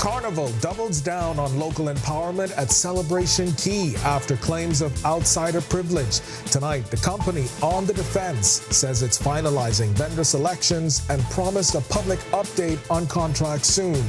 Carnival doubles down on local empowerment at Celebration Key after claims of outsider privilege. Tonight, the company on the defense says it's finalizing vendor selections and promised a public update on contracts soon.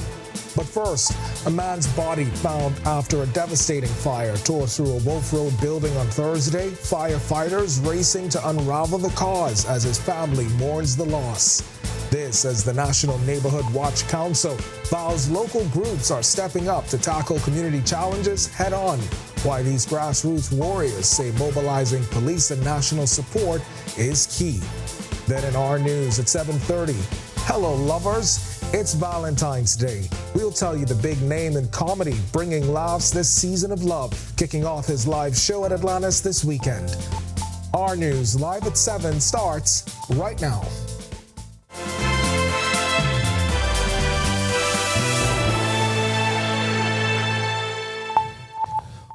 But first, a man's body found after a devastating fire tore through a Wolf Road building on Thursday. Firefighters racing to unravel the cause as his family mourns the loss. This as the National Neighborhood Watch Council vows local groups are stepping up to tackle community challenges head-on. Why these grassroots warriors say mobilizing police and national support is key. Then in our news at 7:30, hello lovers, it's Valentine's Day. We'll tell you the big name in comedy bringing laughs this season of love, kicking off his live show at Atlantis this weekend. Our News live at 7 starts right now.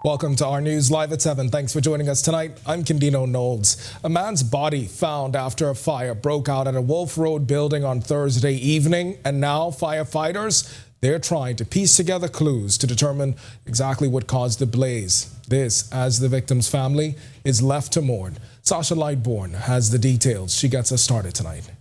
Welcome to our News live at 7. Thanks for joining us tonight. I'm Candino Knowles. A man's body found after a fire broke out at a Wolf Road building on Thursday evening, and now firefighters, they're trying to piece together clues to determine exactly what caused the blaze. This as the victim's family is left to mourn. Sasha Lightbourne has the details. She gets us started tonight.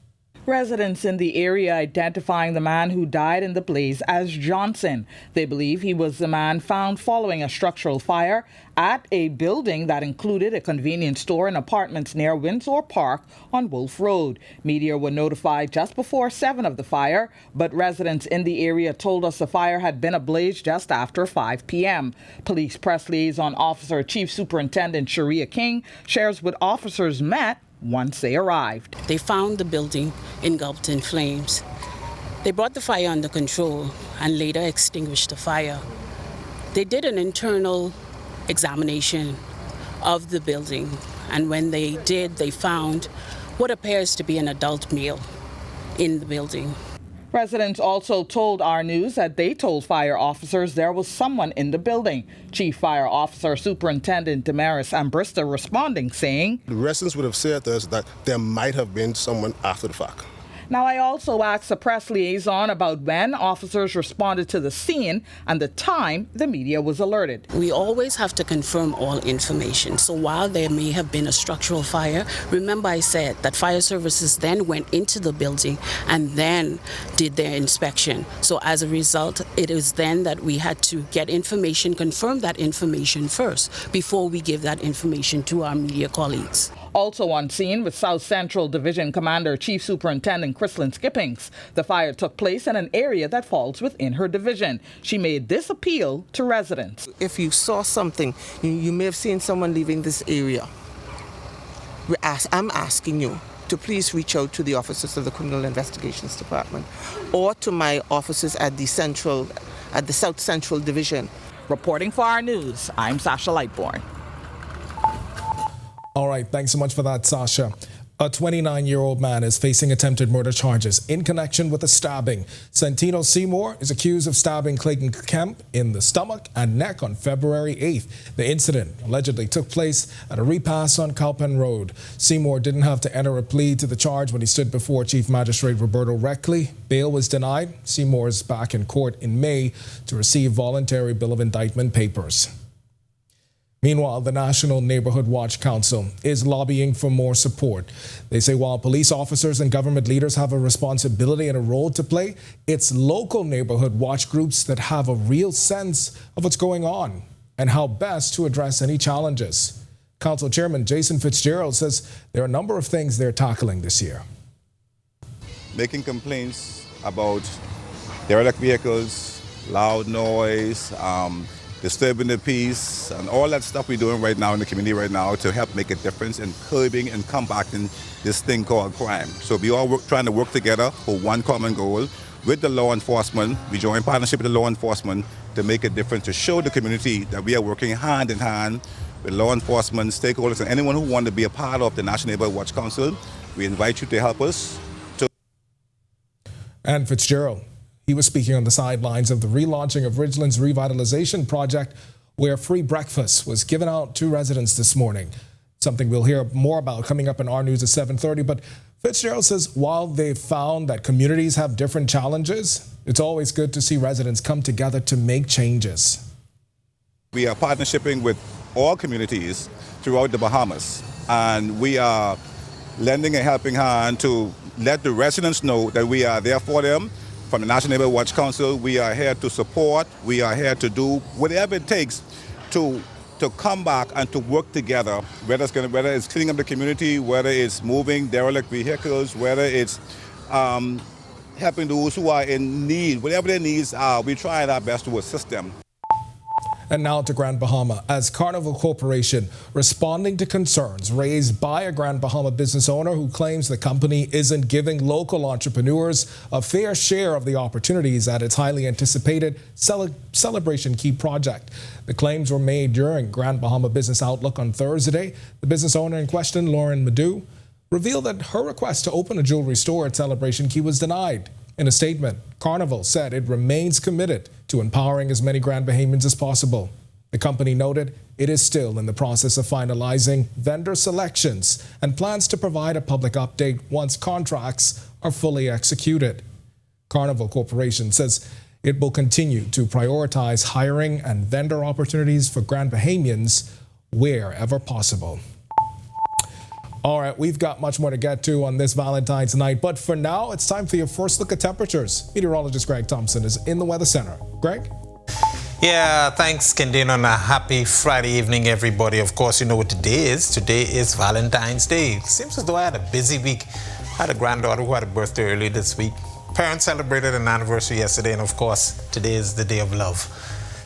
Residents in the area identifying the man who died in the blaze as Johnson. They believe he was the man found following a structural fire at a building that included a convenience store and apartments near Windsor Park on Wolf Road. Media were notified just before 7 of the fire, but residents in the area told us the fire had been ablaze just after 5 p.m. Police press liaison officer Chief Superintendent Sharia King shares what officers met once they arrived. They found the building engulfed in flames. They brought the fire under control and later extinguished the fire. They did an internal examination of the building, and when they did, they found what appears to be an adult male in the building. Residents also told our news that they told fire officers there was someone in the building. Chief Fire Officer Superintendent Damaris Ambrista responding, saying, the residents would have said to us that there might have been someone after the fact. Now, I also asked the press liaison about when officers responded to the scene and the time the media was alerted. We always have to confirm all information. So while there may have been a structural fire, remember I said that fire services then went into the building and then did their inspection. So as a result, it is then that we had to get information, confirm that information first before we give that information to our media colleagues. Also on scene with South Central Division Commander Chief Superintendent Chrislyn Skippings. The fire took place in an area that falls within her division. She made this appeal to residents. If you saw something, you may have seen someone leaving this area. I'm asking you to please reach out to the officers of the Criminal Investigations Department or to my officers at the South Central Division. Reporting for our news, I'm Sasha Lightbourne. All right, thanks so much for that, Sasha. A 29-year-old man is facing attempted murder charges in connection with a stabbing. Santino Seymour is accused of stabbing Clayton Kemp in the stomach and neck on February 8th. The incident allegedly took place at a repass on Calpen Road. Seymour didn't have to enter a plea to the charge when he stood before Chief Magistrate Roberto Reckley. Bail was denied. Seymour is back in court in May to receive voluntary bill of indictment papers. Meanwhile, the National Neighborhood Watch Council is lobbying for more support. They say while police officers and government leaders have a responsibility and a role to play, it's local neighborhood watch groups that have a real sense of what's going on and how best to address any challenges. Council Chairman Jason Fitzgerald says there are a number of things they're tackling this year. Making complaints about derelict vehicles, loud noise, disturbing the peace, and all that stuff we're doing right now in the community right now to help make a difference in curbing and combating this thing called crime. So we all trying to work together for one common goal with the law enforcement. We join partnership with the law enforcement to make a difference, to show the community that we are working hand in hand with law enforcement, stakeholders, and anyone who wants to be a part of the National Neighborhood Watch Council. We invite you to help us. And Fitzgerald, he was speaking on the sidelines of the relaunching of Ridgeland's revitalization project, where free breakfast was given out to residents this morning. Something we'll hear more about coming up in our news at 7:30. But Fitzgerald says while they've found that communities have different challenges, it's always good to see residents come together to make changes. We are partnershiping with all communities throughout the Bahamas, and we are lending a helping hand to let the residents know that we are there for them. From the National Neighborhood Watch Council, we are here to support, we are here to do whatever it takes to come back and to work together, whether it's cleaning up the community, whether it's moving derelict vehicles, whether it's helping those who are in need, whatever their needs are, we try our best to assist them. And now to Grand Bahama, as Carnival Corporation responding to concerns raised by a Grand Bahama business owner who claims the company isn't giving local entrepreneurs a fair share of the opportunities at its highly anticipated Celebration Key project. The claims were made during Grand Bahama Business Outlook on Thursday. The business owner in question, Lauren Madu, revealed that her request to open a jewelry store at Celebration Key was denied. In a statement, Carnival said it remains committed to empowering as many Grand Bahamians as possible. The company noted it is still in the process of finalizing vendor selections and plans to provide a public update once contracts are fully executed. Carnival Corporation says it will continue to prioritize hiring and vendor opportunities for Grand Bahamians wherever possible. All right, we've got much more to get to on this Valentine's night, but for now, it's time for your first look at temperatures. Meteorologist Greg Thompson is in the Weather Center. Greg? Yeah, thanks, Kendin, and a happy Friday evening, everybody. Of course, you know what today is. Today is Valentine's Day. Seems as though I had a busy week. I had a granddaughter who had a birthday early this week. Parents celebrated an anniversary yesterday, and of course, today is the day of love.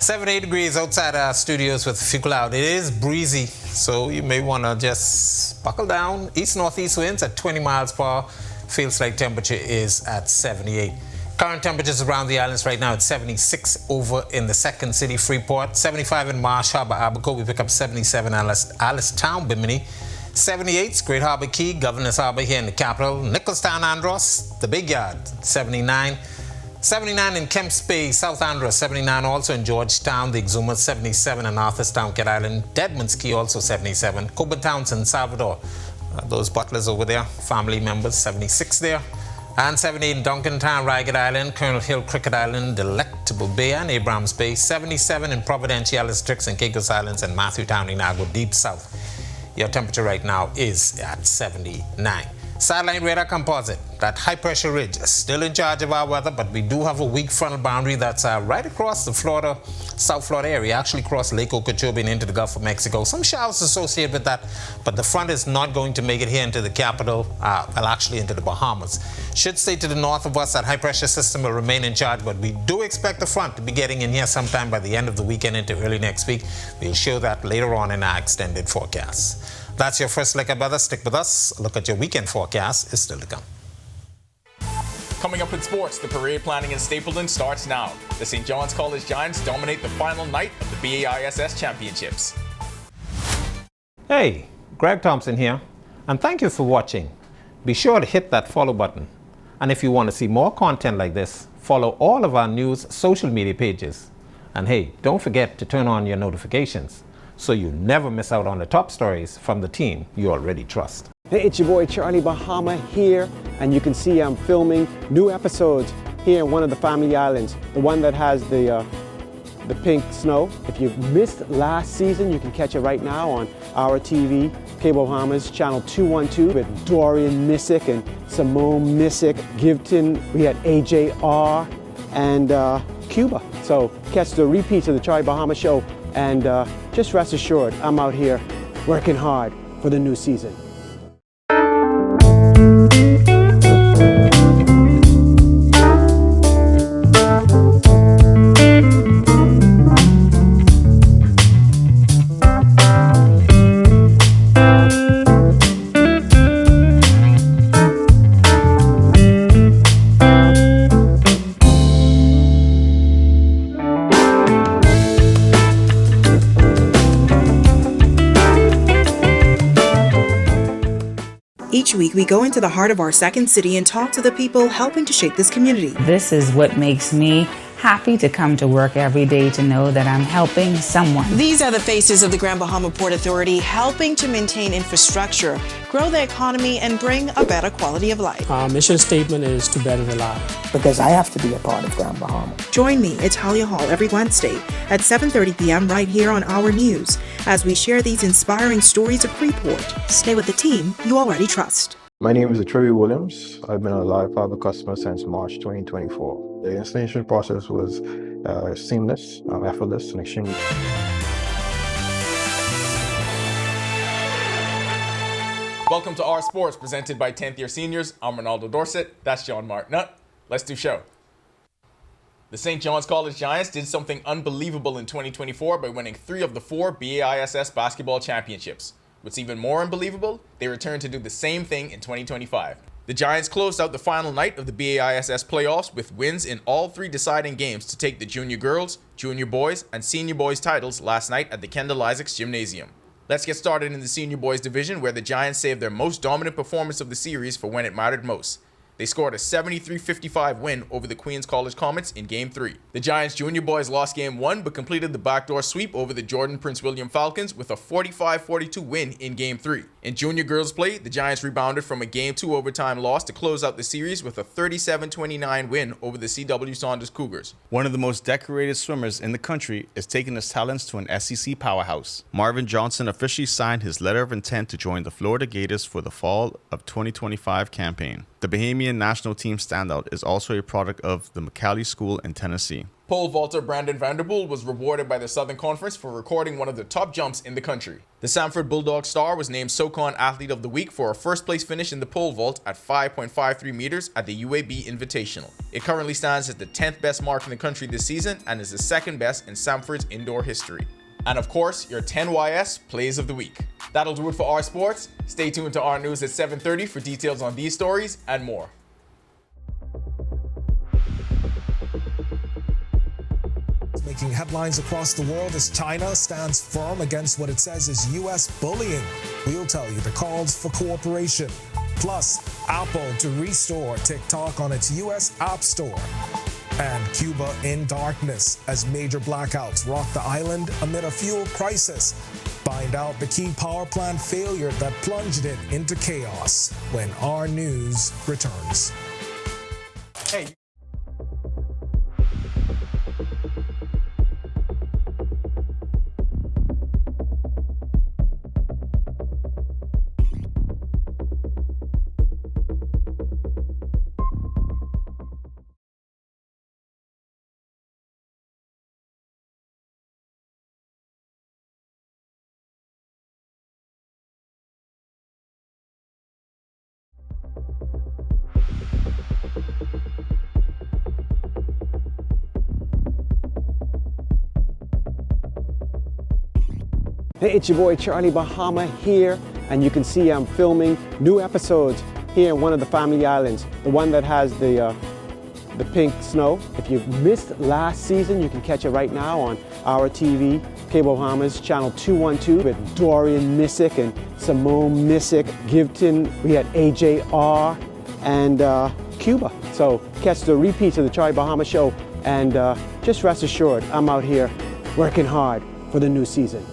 78 degrees outside our studios with a few clouds. It is breezy, so you may want to just buckle down. East-northeast winds at 20 miles per hour. Feels like temperature is at 78. Current temperatures around the islands right now at 76 over in the second city, Freeport. 75 in Marsh Harbor, Abaco. We pick up 77 Alice Town, Bimini. 78 Great Harbor Key, Governor's Harbor here in the capital. Nicholstown, Andros, the Big Yard, 79. 79 in Kemps Bay, South Andros, 79 also in Georgetown, the Exuma, 77 in Arthurstown, Cat Island, Deadman's Key also 77, Coburn Townsend, Salvador, those butlers over there, family members, 76 there, and 78 in Duncantown, Ragged Island, Colonel Hill, Cricket Island, Delectable Bay and Abrams Bay, 77 in Providenciales, Tricks and Caicos Islands, and Matthewtown, Inago, deep south. Your temperature right now is at 79. Satellite radar composite, that high pressure ridge is still in charge of our weather, but we do have a weak frontal boundary that's right across the Florida, South Florida area, actually across Lake Okeechobee and into the Gulf of Mexico. Some showers associated with that, but the front is not going to make it here into the capital, well, actually into the Bahamas. Should stay to the north of us. That high pressure system will remain in charge, but we do expect the front to be getting in here sometime by the end of the weekend into early next week. We'll show that later on in our extended forecast. That's your first look at weather. Stick with us. A look at your weekend forecast is still to come. Coming up in sports, the parade planning in Stapleton starts now. The St. John's College Giants dominate the final night of the BAISS Championships. Hey, Greg Thompson here, and thank you for watching. Be sure to hit that follow button. And if you want to see more content like this, follow all of our news social media pages. And hey, don't forget to turn on your notifications so you never miss out on the top stories from the team you already trust. Hey, it's your boy Charlie Bahama here, and you can see I'm filming new episodes here in one of the family islands, the one that has the pink snow. If you missed last season, you can catch it right now on our TV, Cable Bahamas, channel 212 with Dorian Missick and Simone Missick, Gibton. We had AJR and Cuba. So catch the repeats of the Charlie Bahama show, and just rest assured, I'm out here working hard for the new season. Each week, we go into the heart of our second city and talk to the people helping to shape this community. This is what makes me happy to come to work every day to know that I'm helping someone. These are the faces of the Grand Bahama Port Authority helping to maintain infrastructure, grow the economy, and bring a better quality of life. Our mission statement is to better the life. Because I have to be a part of Grand Bahama. Join me, Talia Hall, every Wednesday at 7:30 p.m. right here on Our News as we share these inspiring stories of Freeport. Stay with the team you already trust. My name is Trevi Williams. I've been a Live Fiber customer since March 2024. The installation process was seamless, effortless, and extremely. Welcome to Our Sports, presented by 10th Year Seniors. I'm Ronaldo Dorset. That's John Martinutt. Let's do show. The St. John's College Giants did something unbelievable in 2024 by winning 3 of the 4 BAISS basketball championships. What's even more unbelievable, they returned to do the same thing in 2025. The Giants closed out the final night of the BAISS playoffs with wins in all 3 deciding games to take the junior girls, junior boys, and senior boys titles last night at the Kendall Isaacs Gymnasium. Let's get started in the senior boys division, where the Giants saved their most dominant performance of the series for when it mattered most. They scored a 73-55 win over the Queens College Comets in Game 3. The Giants junior boys lost Game 1 but completed the backdoor sweep over the Jordan Prince William Falcons with a 45-42 win in Game 3. In junior girls play, the Giants rebounded from a Game 2 overtime loss to close out the series with a 37-29 win over the C.W. Saunders Cougars. One of the most decorated swimmers in the country is taking his talents to an SEC powerhouse. Marvin Johnson officially signed his letter of intent to join the Florida Gators for the fall of 2025 campaign. The Bahamian national team standout is also a product of the McCallie School in Tennessee. Pole vaulter Brandon Vanderpool was rewarded by the Southern Conference for recording one of the top jumps in the country. The Sanford Bulldog star was named SoCon Athlete of the Week for a first-place finish in the pole vault at 5.53 meters at the UAB Invitational. It currently stands as the 10th best mark in the country this season and is the second best in Sanford's indoor history. And of course, your 10YS Plays of the Week. That'll do it for Our Sports. Stay tuned to Our News at 7:30 for details on these stories and more. Making headlines across the world as China stands firm against what it says is U.S. bullying. We'll tell you the calls for cooperation. Plus, Apple to restore TikTok on its U.S. App Store. And Cuba in darkness as major blackouts rock the island amid a fuel crisis. Find out the key power plant failure that plunged it into chaos when Our News returns. Hey. Hey, it's your boy Charlie Bahama here, and you can see I'm filming new episodes here in one of the family islands, the one that has the pink snow. If you missed last season, you can catch it right now on our TV, Cable Bahamas, channel 212, with Dorian Missick and Simone Missick, Gibton. We had AJR and Cuba. So catch the repeats of the Charlie Bahama show, and just rest assured, I'm out here working hard for the new season.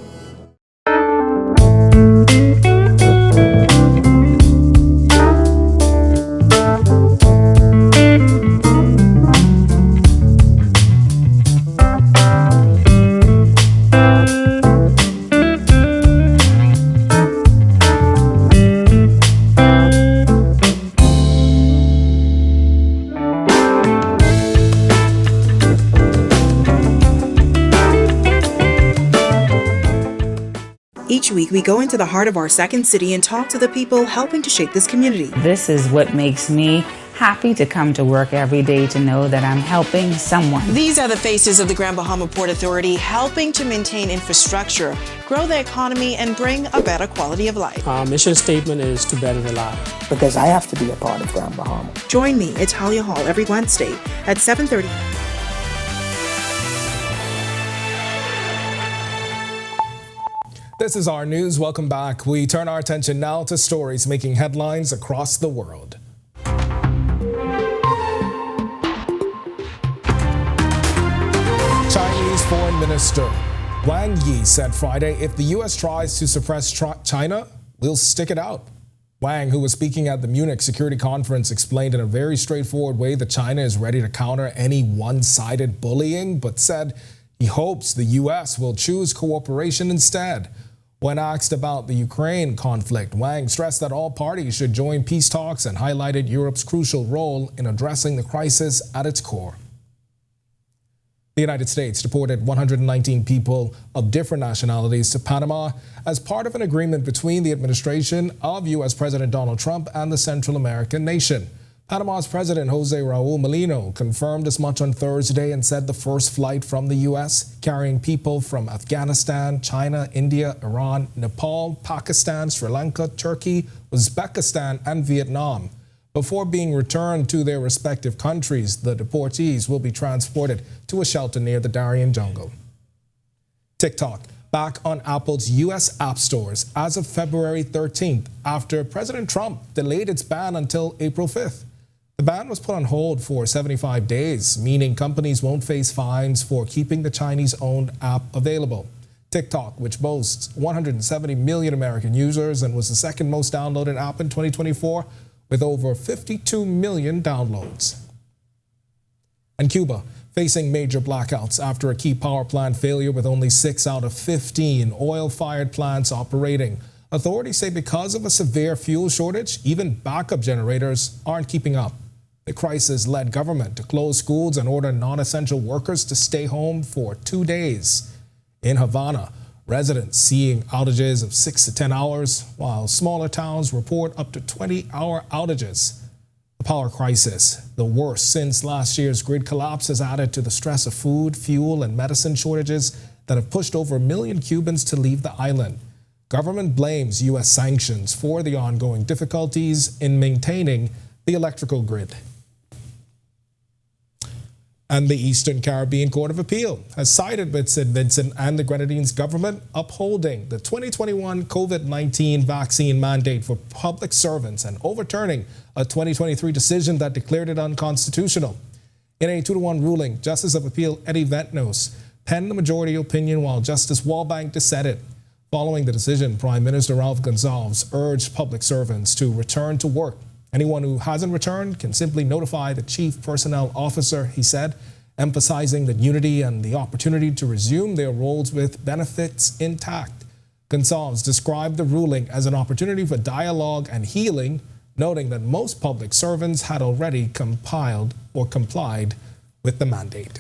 Each week, we go into the heart of our second city and talk to the people helping to shape this community. This is what makes me happy to come to work every day to know that I'm helping someone. These are the faces of the Grand Bahama Port Authority helping to maintain infrastructure, grow the economy, and bring a better quality of life. Our mission statement is to better the life. Because I have to be a part of Grand Bahama. Join me, Talia Hall, every Wednesday at 7:30. This is Our News. Welcome back. We turn our attention now to stories making headlines across the world. Chinese Foreign Minister Wang Yi said Friday, if the U.S. tries to suppress China, we'll stick it out. Wang, who was speaking at the Munich Security Conference, explained in a very straightforward way that China is ready to counter any one-sided bullying, but said he hopes the U.S. will choose cooperation instead. When asked about the Ukraine conflict, Wang stressed that all parties should join peace talks and highlighted Europe's crucial role in addressing the crisis at its core. The United States deported 119 people of different nationalities to Panama as part of an agreement between the administration of U.S. President Donald Trump and the Central American nation. Panama's President Jose Raul Molino confirmed as much on Thursday and said the first flight from the U.S. carrying people from Afghanistan, China, India, Iran, Nepal, Pakistan, Sri Lanka, Turkey, Uzbekistan, and Vietnam. Before being returned to their respective countries, the deportees will be transported to a shelter near the Darien jungle. TikTok back on Apple's U.S. app stores as of February 13th after President Trump delayed its ban until April 5th. The ban was put on hold for 75 days, meaning companies won't face fines for keeping the Chinese-owned app available. TikTok, which boasts 170 million American users and was the second most downloaded app in 2024, with over 52 million downloads. And Cuba, facing major blackouts after a key power plant failure with only 6 out of 15 oil-fired plants operating. Authorities say because of a severe fuel shortage, even backup generators aren't keeping up. The crisis led government to close schools and order non-essential workers to stay home for 2 days. In Havana, residents seeing outages of 6 to 10 hours, while smaller towns report up to 20-hour outages. The power crisis, the worst since last year's grid collapse, has added to the stress of food, fuel, and medicine shortages that have pushed over 1 million Cubans to leave the island. Government blames U.S. sanctions for the ongoing difficulties in maintaining the electrical grid. And the Eastern Caribbean Court of Appeal has sided with St. Vincent and the Grenadines government, upholding the 2021 COVID-19 vaccine mandate for public servants and overturning a 2023 decision that declared it unconstitutional. In a 2-1 ruling, Justice of Appeal Eddie Ventnos penned the majority opinion while Justice Walbank dissented. Following the decision, Prime Minister Ralph Gonsalves urged public servants to return to work. Anyone who hasn't returned can simply notify the chief personnel officer, he said, emphasizing the unity and the opportunity to resume their roles with benefits intact. Gonsalves described the ruling as an opportunity for dialogue and healing, noting that most public servants had already complied with the mandate.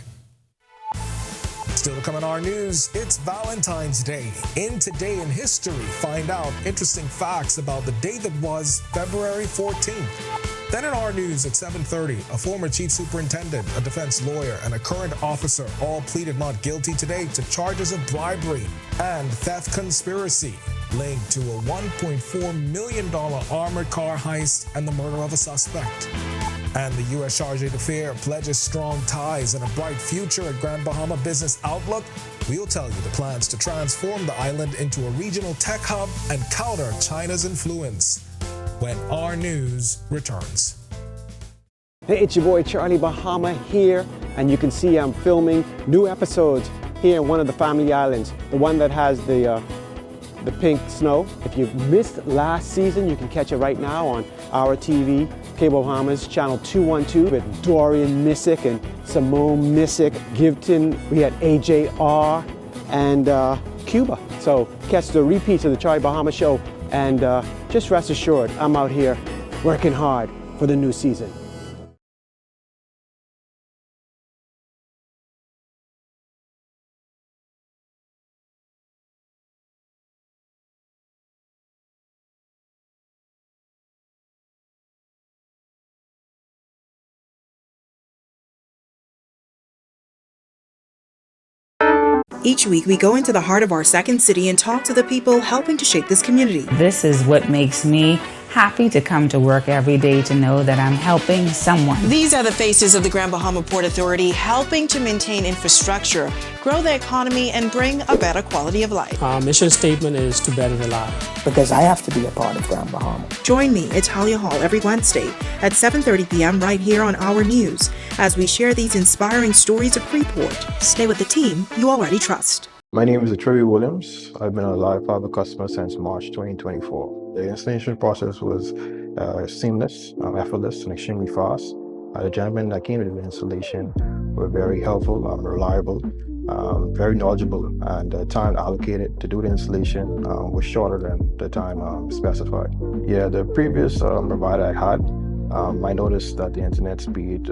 Still to come on Our News, it's Valentine's Day. In Today in History, find out interesting facts about the day that was February 14th. Then in Our News at 7:30, a former chief superintendent, a defense lawyer, and a current officer all pleaded not guilty today to charges of bribery and theft conspiracy linked to a $1.4 million armored car heist and the murder of a suspect. And the U.S. Chargé d'Affaires pledges strong ties and a bright future at Grand Bahama Business Outlook. We'll tell you the plans to transform the island into a regional tech hub and counter China's influence when Our News returns. Hey, it's your boy Charlie Bahama here, and you can see I'm filming new episodes here in one of the family islands, the one that has the pink snow. If you missed last season, you can catch it right now on our TV, Cable Bahamas, channel 212, with Dorian Missick and Simone Missick, Gibton. We had AJR and Cuba. So catch the repeats of the Charlie Bahama show, and just rest assured, I'm out here working hard for the new season. Each week, we go into the heart of our second city and talk to the people helping to shape this community. This is what makes me happy to come to work every day to know that I'm helping someone. These are the faces of the Grand Bahama Port Authority helping to maintain infrastructure, grow the economy, and bring a better quality of life. Our mission statement is to better the life. Because I have to be a part of Grand Bahama. Join me, Italia Hall, every Wednesday at 7:30 p.m. right here on Our News as we share these inspiring stories of Freeport. Stay with the team you already trust. My name is Troy Williams. I've been a live fiber customer since March 2024. The installation process was seamless, effortless, and extremely fast. The gentlemen that came to the installation were very helpful, reliable, very knowledgeable, and the time allocated to do the installation was shorter than the time specified. Yeah, the previous provider I had, I noticed that the internet speed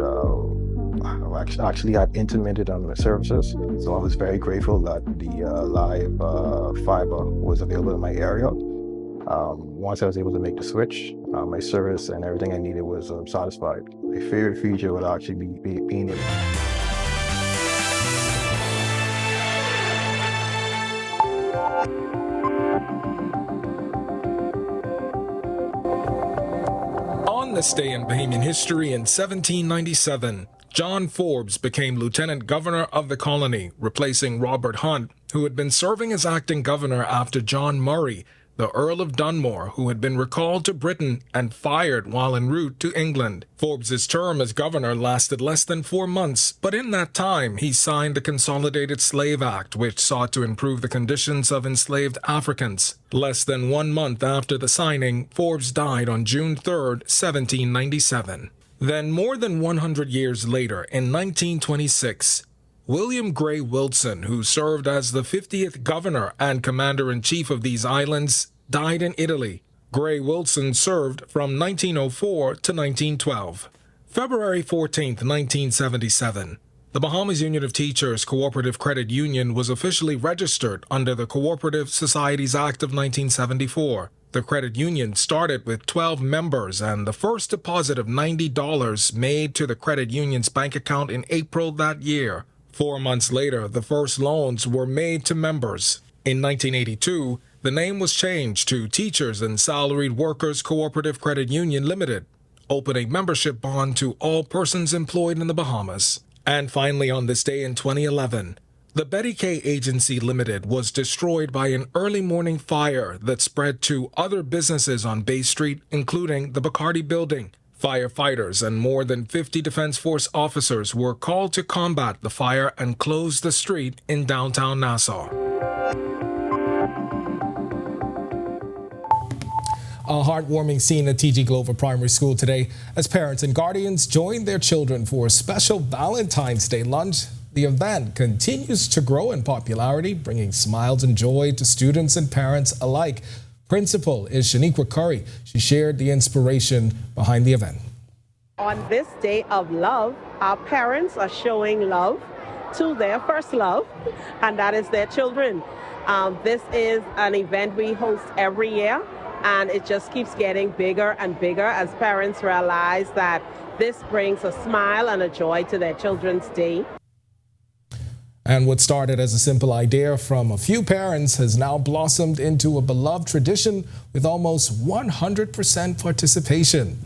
actually had intermittent on the services, so I was very grateful that the live fiber was available in my area. Once I was able to make the switch, my service and everything I needed was satisfied. My favorite feature would actually be being able On this day in Bahamian history in 1797, John Forbes became Lieutenant Governor of the colony, replacing Robert Hunt, who had been serving as acting governor after John Murray, the Earl of Dunmore, who had been recalled to Britain and fired while en route to England. Forbes's term as governor lasted less than 4 months, but in that time he signed the Consolidated Slave Act, which sought to improve the conditions of enslaved Africans. Less than 1 month after the signing, Forbes died on June 3, 1797. Then, more than 100 years later, in 1926, William Gray Wilson, who served as the 50th governor and commander-in-chief of these islands, died in Italy. Gray Wilson served from 1904 to 1912. February 14, 1977. The Bahamas Union of Teachers Cooperative Credit Union was officially registered under the Cooperative Societies Act of 1974. The credit union started with 12 members, and the first deposit of $90 made to the credit union's bank account in April that year. 4 months later, the first loans were made to members. In 1982, the name was changed to Teachers and Salaried Workers Cooperative Credit Union Limited, opening membership bond to all persons employed in the Bahamas. And finally, on this day in 2011, the Betty K Agency Limited was destroyed by an early morning fire that spread to other businesses on Bay Street, including the Bacardi Building. Firefighters and more than 50 Defense Force officers were called to combat the fire and close the street in downtown Nassau. A heartwarming scene at TG Glover Primary School today as parents and guardians joined their children for a special Valentine's Day lunch. The event continues to grow in popularity, bringing smiles and joy to students and parents alike. Principal is Shaniqua Curry. She shared the inspiration behind the event. On this day of love, our parents are showing love to their first love, and that is their children. This is an event we host every year, and it just keeps getting bigger and bigger as parents realize that this brings a smile and a joy to their children's day. And what started as a simple idea from a few parents has now blossomed into a beloved tradition with almost 100% participation.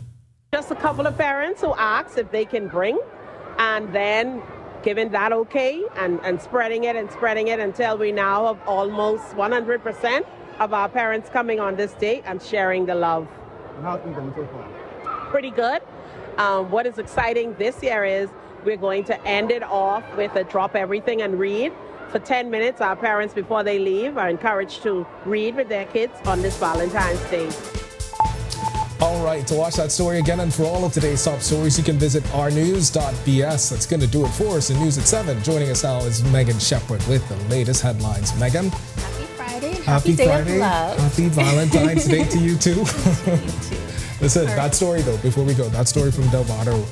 Just a couple of parents who asked if they can bring, and then giving that okay and spreading it until we now have almost 100% of our parents coming on this day and sharing the love. How's it going so far? Pretty good. What is exciting this year is we're going to end it off with a drop everything and read. For 10 minutes, our parents, before they leave, are encouraged to read with their kids on this Valentine's Day. All right, to watch that story again and for all of today's top stories, you can visit ournews.bs. That's going to do it for us in News at 7. Joining us now is Megan Shepard with the latest headlines. Megan? Happy Friday. Happy Day Friday. Of love. Happy Valentine's Day to you too. Listen, that story though, before we go, that story from Delvado,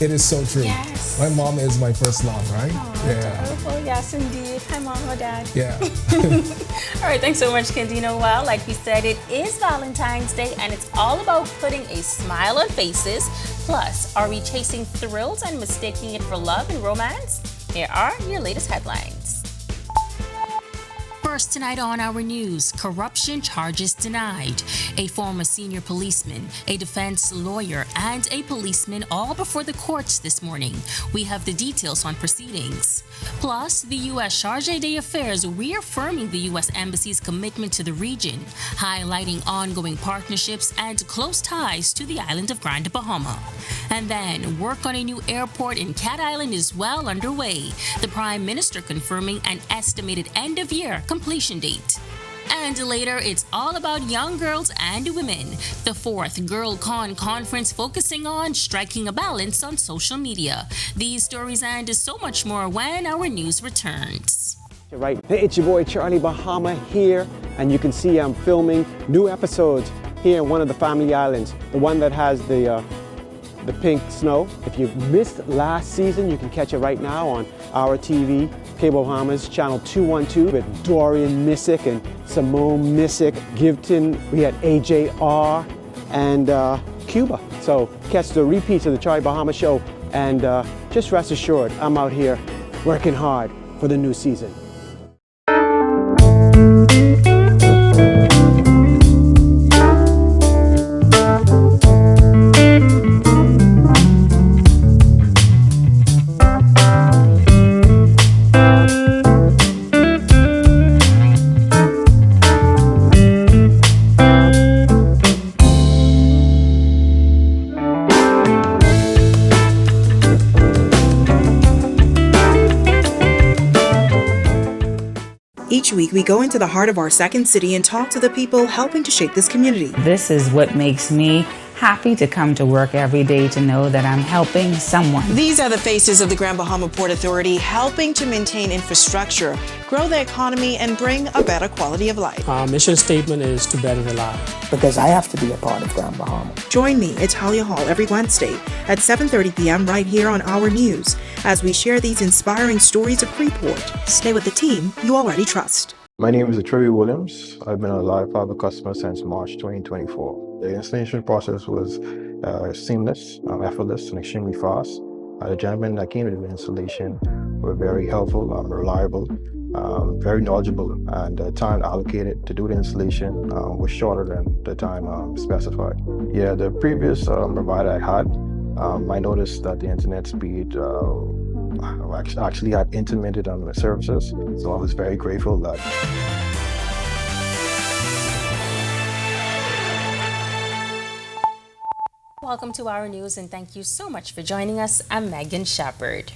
it is so true. Yes. My mom is my first love, right? Oh, yeah. Yes, indeed. Hi, Mom. Hi, Dad. Yeah. All right. Thanks so much, Candino. Well, like we said, it is Valentine's Day, and it's all about putting a smile on faces. Plus, are we chasing thrills and mistaking it for love and romance? Here are your latest headlines. First tonight on Our News, corruption charges denied. A former senior policeman, a defense lawyer, and a policeman all before the courts this morning. We have the details on proceedings. Plus, the U.S. Chargé d'Affaires reaffirming the U.S. Embassy's commitment to the region, highlighting ongoing partnerships and close ties to the island of Grand Bahama. And then, work on a new airport in Cat Island is well underway. The Prime Minister confirming an estimated end-of-year completion date. And later, it's all about young girls and women. The 4th GirlCon conference focusing on striking a balance on social media. These stories and so much more when Our News returns. Right, it's your boy Charlie Bahama here, and you can see I'm filming new episodes here in one of the family islands, the one that has the pink snow. If you missed last season, you can catch it right now on our TV, Cable Bahamas, channel 212 with Dorian Missick and Simone Missick, Gibton. We had AJR and Cuba. So catch the repeats of the Charlie Bahama show, and just rest assured, I'm out here working hard for the new season. Each week, we go into the heart of our second city and talk to the people helping to shape this community. This is what makes me happy to come to work every day, to know that I'm helping someone. These are the faces of the Grand Bahama Port Authority, helping to maintain infrastructure, grow the economy, and bring a better quality of life. Our mission statement is to better the life. Because I have to be a part of Grand Bahama. Join me, Talia Hall, every Wednesday at 7:30 p.m. right here on Our News as we share these inspiring stories of Freeport. Stay with the team you already trust. My name is Trevor Williams. I've been a live fiber customer since March 2024. The installation process was seamless, effortless, and extremely fast. The gentlemen that came to the installation were very helpful, reliable, very knowledgeable, and the time allocated to do the installation was shorter than the time specified. Yeah, the previous provider I had, I noticed that the internet speed actually had intermittent on the services, so I was very grateful that. Welcome to Our News, and thank you so much for joining us. I'm Megan Shepard.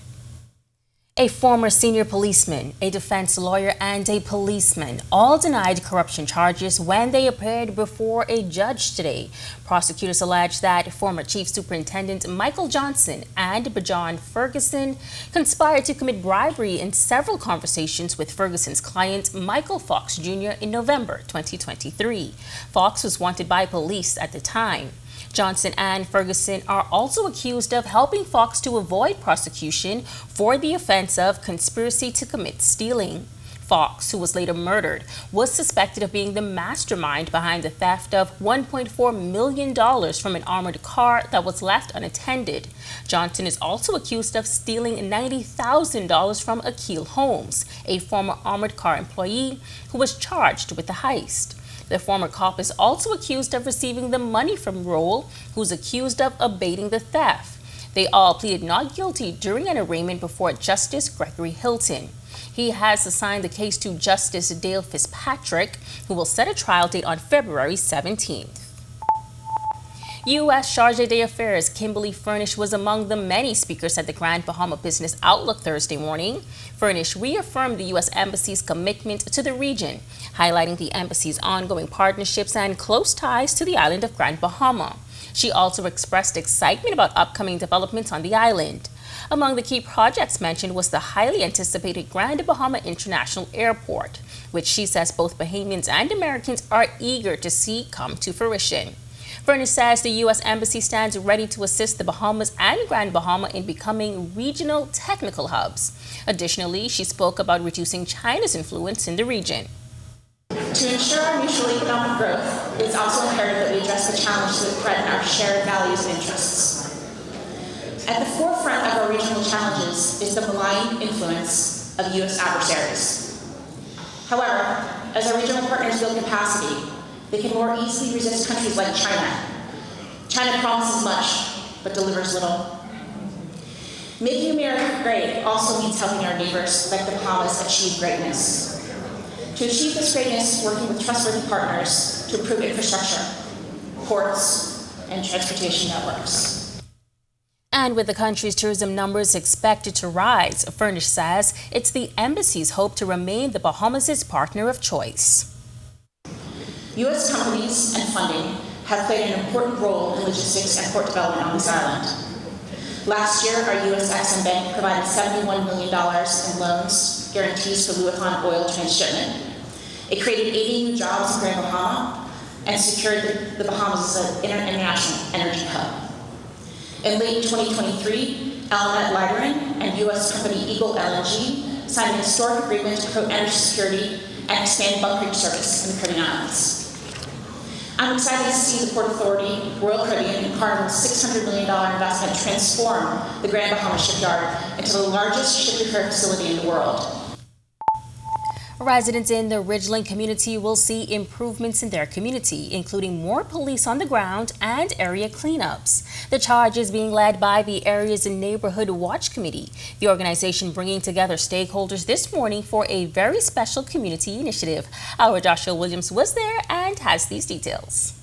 A former senior policeman, a defense lawyer, and a policeman all denied corruption charges when they appeared before a judge today. Prosecutors allege that former Chief Superintendent Michael Johnson and Bajon Ferguson conspired to commit bribery in several conversations with Ferguson's client, Michael Fox Jr., in November 2023. Fox was wanted by police at the time. Johnson and Ferguson are also accused of helping Fox to avoid prosecution for the offense of conspiracy to commit stealing. Fox, who was later murdered, was suspected of being the mastermind behind the theft of $1.4 million from an armored car that was left unattended. Johnson is also accused of stealing $90,000 from Akil Holmes, a former armored car employee who was charged with the heist. The former cop is also accused of receiving the money from Roll, who's accused of abating the theft. They all pleaded not guilty during an arraignment before Justice Gregory Hilton. He has assigned the case to Justice Dale Fitzpatrick, who will set a trial date on February 17th. U.S. Chargé d'Affaires Kimberly Furnish was among the many speakers at the Grand Bahama Business Outlook Thursday morning. Furnish reaffirmed the U.S. Embassy's commitment to the region, highlighting the embassy's ongoing partnerships and close ties to the island of Grand Bahama. She also expressed excitement about upcoming developments on the island. Among the key projects mentioned was the highly anticipated Grand Bahama International Airport, which she says both Bahamians and Americans are eager to see come to fruition. Furnish says the U.S. Embassy stands ready to assist the Bahamas and Grand Bahama in becoming regional technical hubs. Additionally, she spoke about reducing China's influence in the region. To ensure our mutual economic growth, it is also imperative that we address the challenges that threaten our shared values and interests. At the forefront of our regional challenges is the malign influence of U.S. adversaries. However, as our regional partners build capacity, they can more easily resist countries like China. China promises much, but delivers little. Making America great also means helping our neighbors like the Bahamas achieve greatness. To achieve this greatness, working with trustworthy partners to improve infrastructure, ports, and transportation networks. And with the country's tourism numbers expected to rise, Furnish says it's the embassy's hope to remain the Bahamas' partner of choice. U.S. companies and funding have played an important role in logistics and port development on this island. Last year, our U.S. Exim Bank provided $71 million in loans, guarantees for Lewiton oil transshipment. It created 80 new jobs in Grand Bahama and secured the Bahamas as an international energy hub. In late 2023, Alamet Lightering and U.S. company Eagle LNG signed a historic agreement to promote energy security and expand bunkering service in the Caribbean Islands. I'm excited to see the Port Authority, Royal Caribbean, and Carnival's $600 million investment transform the Grand Bahama shipyard into the largest ship repair facility in the world. Residents in the Ridgeland community will see improvements in their community, including more police on the ground and area cleanups. The charge is being led by the area's Neighborhood Watch Committee, the organization bringing together stakeholders this morning for a very special community initiative. Our Joshua Williams was there and has these details.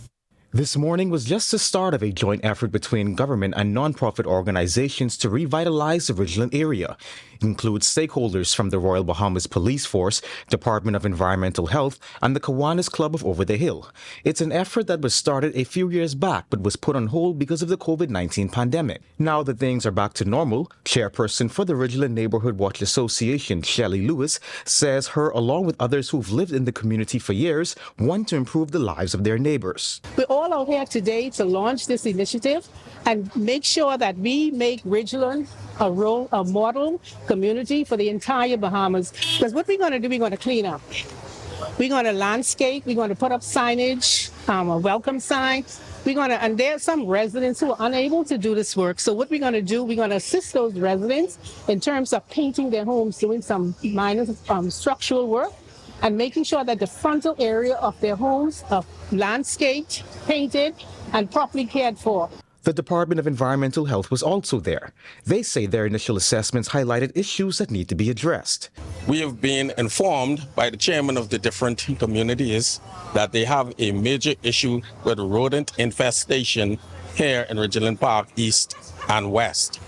This morning was just the start of a joint effort between government and nonprofit organizations to revitalize the Ridgeland area. It includes stakeholders from the Royal Bahamas Police Force, Department of Environmental Health, and the Kiwanis Club of Over the Hill. It's an effort that was started a few years back but was put on hold because of the COVID-19 pandemic. Now that things are back to normal, chairperson for the Ridgeland Neighborhood Watch Association, Shelley Lewis, says her, along with others who've lived in the community for years, want to improve the lives of their neighbors. We're all out here today to launch this initiative and make sure that we make Ridgeland a model community for the entire Bahamas. Because what we're going to do, we're going to clean up. We're going to landscape. We're going to put up signage, a welcome sign. And there are some residents who are unable to do this work. So what we're going to do, we're going to assist those residents in terms of painting their homes, doing some minor structural work, and making sure that the frontal area of their homes are landscaped, painted, and properly cared for. The Department of Environmental Health was also there. They say their initial assessments highlighted issues that need to be addressed. We have been informed by the chairman of the different communities that they have a major issue with rodent infestation here in Ridgeland Park, East and West.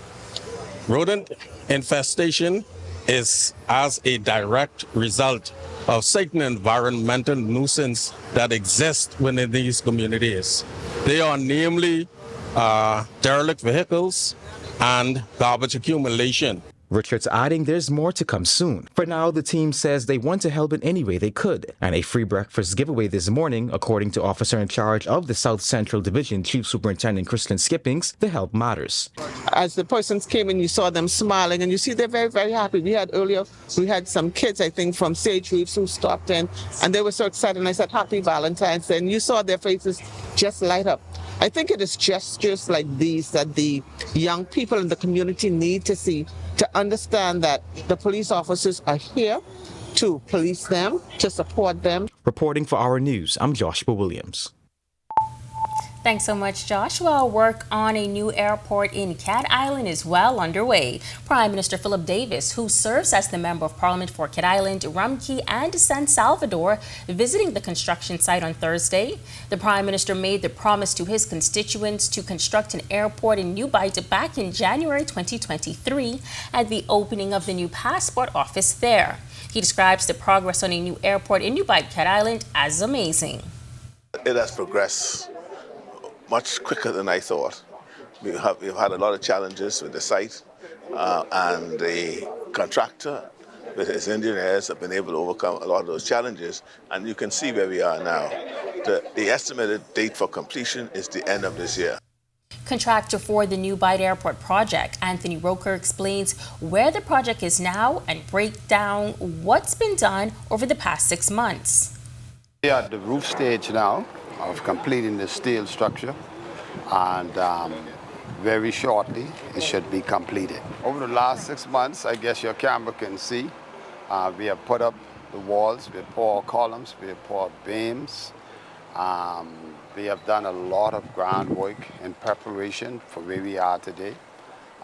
Rodent infestation is as a direct result of certain environmental nuisance that exist within these communities. They are namely derelict vehicles and garbage accumulation. Richard's adding there's more to come soon. For now, the team says they want to help in any way they could. And a free breakfast giveaway this morning, according to officer in charge of the South Central Division, Chief Superintendent Christlyn Skippings, the help matters. As the persons came in, you saw them smiling, and you see they're very, very happy. We had some kids, I think, from Sage Reefs who stopped in, and they were so excited, and I said, Happy Valentine's Day, and you saw their faces just light up. I think it is gestures like these that the young people in the community need to see, to understand that the police officers are here to police them, to support them. Reporting for Our News, I'm Joshua Williams. Thanks so much, Joshua. Work on a new airport in Cat Island is well underway. Prime Minister Philip Davis, who serves as the Member of Parliament for Cat Island, Rumkey, and San Salvador, visiting the construction site on Thursday. The Prime Minister made the promise to his constituents to construct an airport in New Bight back in January 2023 at the opening of the new passport office there. He describes the progress on a new airport in New Bight, Cat Island, as amazing. It has progressed much quicker than I thought. We've had a lot of challenges with the site, and the contractor with his engineers have been able to overcome a lot of those challenges, and you can see where we are now. The estimated date for completion is the end of this year. Contractor for the New Bight Airport project, Anthony Roker, explains where the project is now and break down what's been done over the past 6 months. We are at the roof stage now of completing the steel structure, and very shortly it should be completed. Over the last 6 months, I guess your camera can see, we have put up the walls, we pour columns, we pour beams. We have done a lot of groundwork in preparation for where we are today.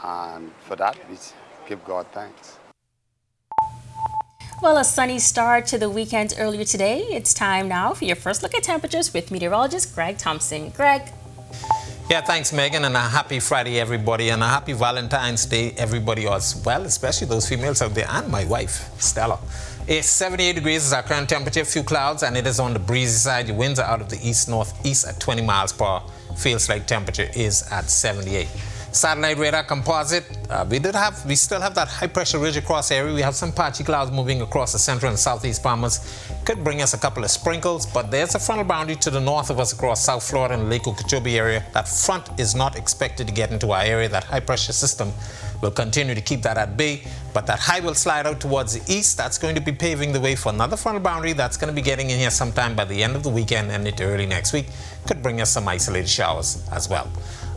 And for that, we give God thanks. Well, a sunny start to the weekend earlier today. It's time now for your first look at temperatures with meteorologist Greg Thompson. Greg. Yeah, thanks, Megan, and a happy Friday, everybody, and a happy Valentine's Day, everybody as well, especially those females out there, and my wife, Stella. It's 78 degrees is our current temperature, few clouds, and it is on the breezy side. The winds are out of the east-northeast at 20 miles per hour. Feels like temperature is at 78. Satellite radar composite, we still have that high pressure ridge across area. We have some patchy clouds moving across the central and southeast Bahamas. Could bring us a couple of sprinkles, but there's a frontal boundary to the north of us across South Florida and Lake Okeechobee area. That front is not expected to get into our area. That high pressure system will continue to keep that at bay, but that high will slide out towards the east. That's going to be paving the way for another frontal boundary that's going to be getting in here sometime by the end of the weekend and into early next week. Could bring us some isolated showers as well.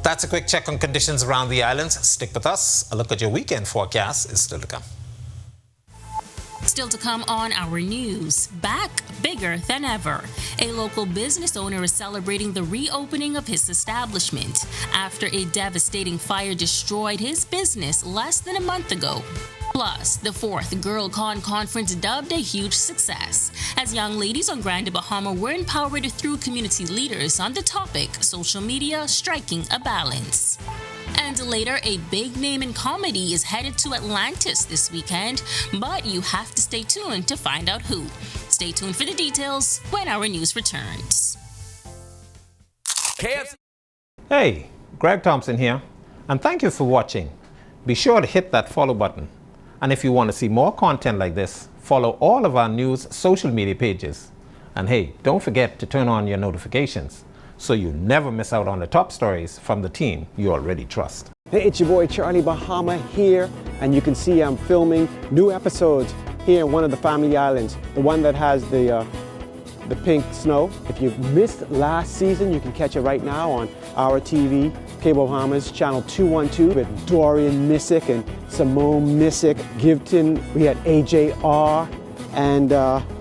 That's a quick check on conditions around the islands. Stick with us. A look at your weekend forecast is still to come. Still to come on our news, back bigger than ever. A local business owner is celebrating the reopening of his establishment after a devastating fire destroyed his business less than a month ago. Plus, the 4th GirlCon conference dubbed a huge success, as young ladies on Grand Bahama were empowered through community leaders on the topic, social media striking a balance. And later, a big name in comedy is headed to Atlantis this weekend, but you have to stay tuned to find out who. Stay tuned for the details when our news returns. Hey, Greg Thompson here, and thank you for watching. Be sure to hit that follow button. And if you want to see more content like this, follow all of our news social media pages. And hey, don't forget to turn on your notifications so you never miss out on the top stories from the team you already trust. Hey, it's your boy Charlie Bahama here, and you can see I'm filming new episodes here in one of the family islands, the one that has the pink snow. If you missed last season, you can catch it right now on our TV, Cable Bahamas, channel 212, with Dorian Missick and Simone Missick, Gibton. We had AJR and